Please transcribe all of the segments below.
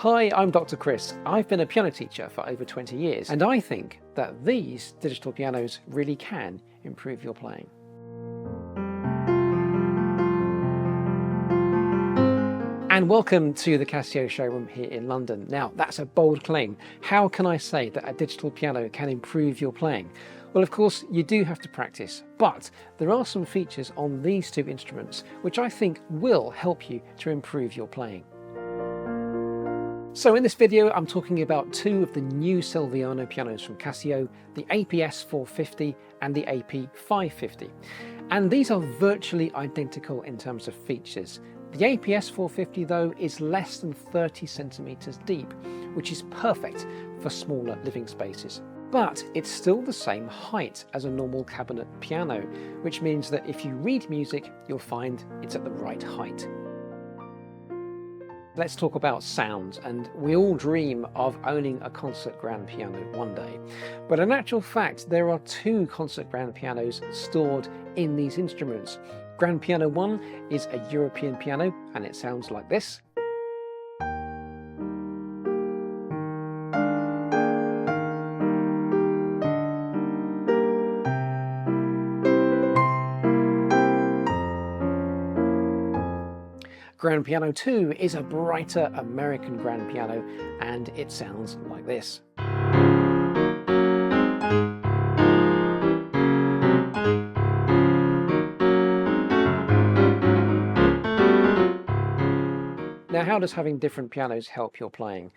Hi, I'm Dr. Chris. I've been a piano teacher for over 20 years, and I think that these digital pianos really can improve your playing. And welcome to the Casio showroom here in London. Now, that's a bold claim. How can I say that a digital piano can improve your playing? Well, of course, you do have to practice, but there are some features on these two instruments which I think will help you to improve your playing. So in this video, I'm talking about two of the new Celviano pianos from Casio, the AP-S450 and the AP-550. And these are virtually identical in terms of features. The AP-S450 though is less than 30 centimeters deep, which is perfect for smaller living spaces. But it's still the same height as a normal cabinet piano, which means that if you read music, you'll find it's at the right height. Let's talk about sound, and we all dream of owning a concert grand piano one day. But in actual fact, there are two concert grand pianos stored in these instruments. Grand Piano 1 is a European piano, and it sounds like this. Grand Piano 2 is a brighter American grand piano, and it sounds like this. Now, how does having different pianos help your playing?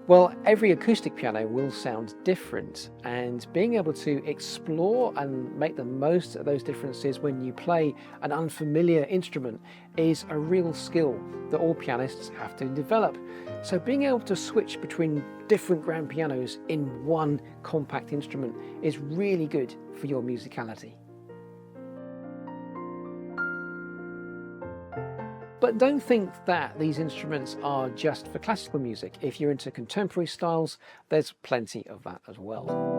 Well, every acoustic piano will sound different, and being able to explore and make the most of those differences when you play an unfamiliar instrument is a real skill that all pianists have to develop. So being able to switch between different grand pianos in one compact instrument is really good for your musicality. But don't think that these instruments are just for classical music. If you're into contemporary styles, there's plenty of that as well.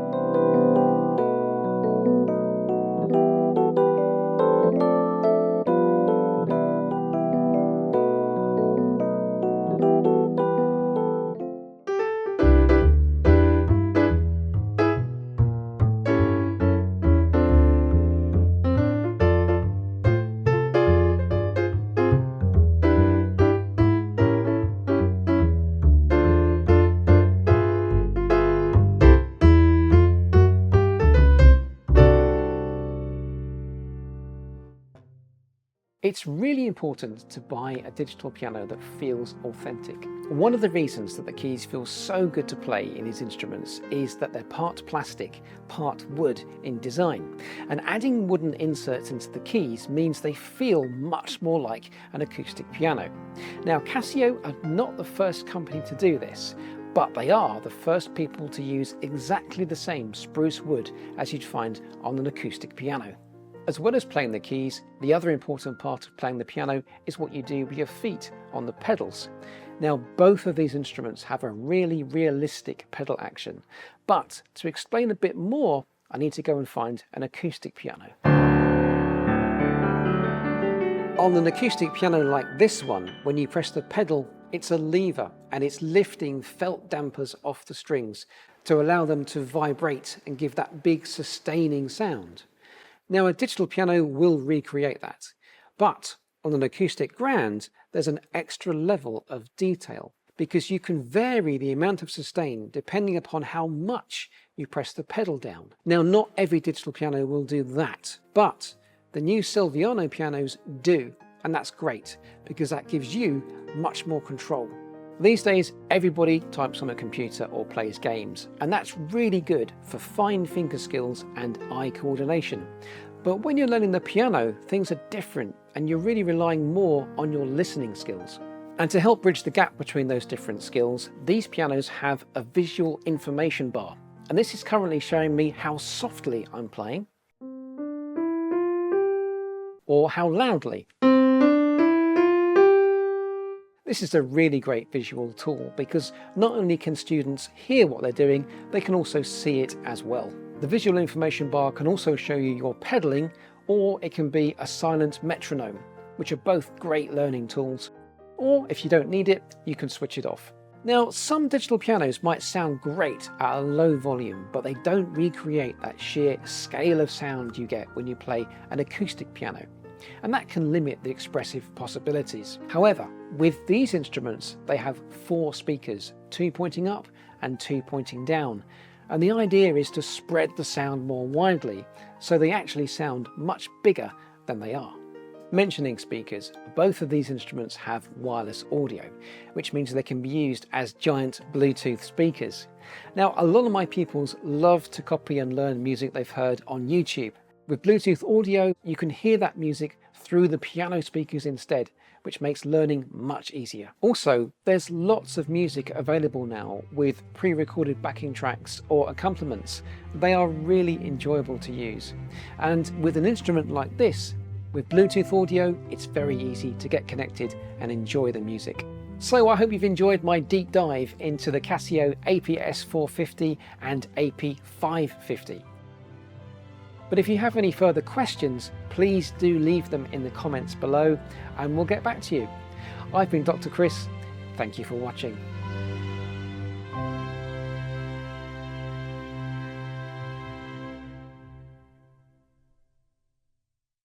It's really important to buy a digital piano that feels authentic. One of the reasons that the keys feel so good to play in these instruments is that they're part plastic, part wood in design. And adding wooden inserts into the keys means they feel much more like an acoustic piano. Now, Casio are not the first company to do this, but they are the first people to use exactly the same spruce wood as you'd find on an acoustic piano. As well as playing the keys, the other important part of playing the piano is what you do with your feet on the pedals. Now, both of these instruments have a really realistic pedal action, but to explain a bit more, I need to go and find an acoustic piano. On an acoustic piano like this one, when you press the pedal, it's a lever and it's lifting felt dampers off the strings to allow them to vibrate and give that big sustaining sound. Now, a digital piano will recreate that, but on an acoustic grand, there's an extra level of detail because you can vary the amount of sustain depending upon how much you press the pedal down. Now, not every digital piano will do that, but the new Celviano pianos do, and that's great because that gives you much more control. These days, everybody types on a computer or plays games, and that's really good for fine finger skills and eye coordination. But when you're learning the piano, things are different, and you're really relying more on your listening skills. And to help bridge the gap between those different skills, these pianos have a visual information bar. And this is currently showing me how softly I'm playing, or how loudly. This is a really great visual tool because not only can students hear what they're doing, they can also see it as well. The visual information bar can also show you your pedaling, or it can be a silent metronome, which are both great learning tools. Or if you don't need it, you can switch it off. Now, some digital pianos might sound great at a low volume, but they don't recreate that sheer scale of sound you get when you play an acoustic piano, and that can limit the expressive possibilities. However, with these instruments, they have 4 speakers, 2 pointing up and 2 pointing down, and the idea is to spread the sound more widely, so they actually sound much bigger than they are. Mentioning speakers, both of these instruments have wireless audio, which means they can be used as giant Bluetooth speakers. Now, a lot of my pupils love to copy and learn music they've heard on YouTube. With Bluetooth audio, you can hear that music through the piano speakers instead, which makes learning much easier. Also, there's lots of music available now with pre-recorded backing tracks or accompaniments. They are really enjoyable to use. And with an instrument like this, with Bluetooth audio, it's very easy to get connected and enjoy the music. So I hope you've enjoyed my deep dive into the Casio AP-S450 and AP-550. But if you have any further questions, please do leave them in the comments below and we'll get back to you. I've been Dr. Chris. Thank you for watching.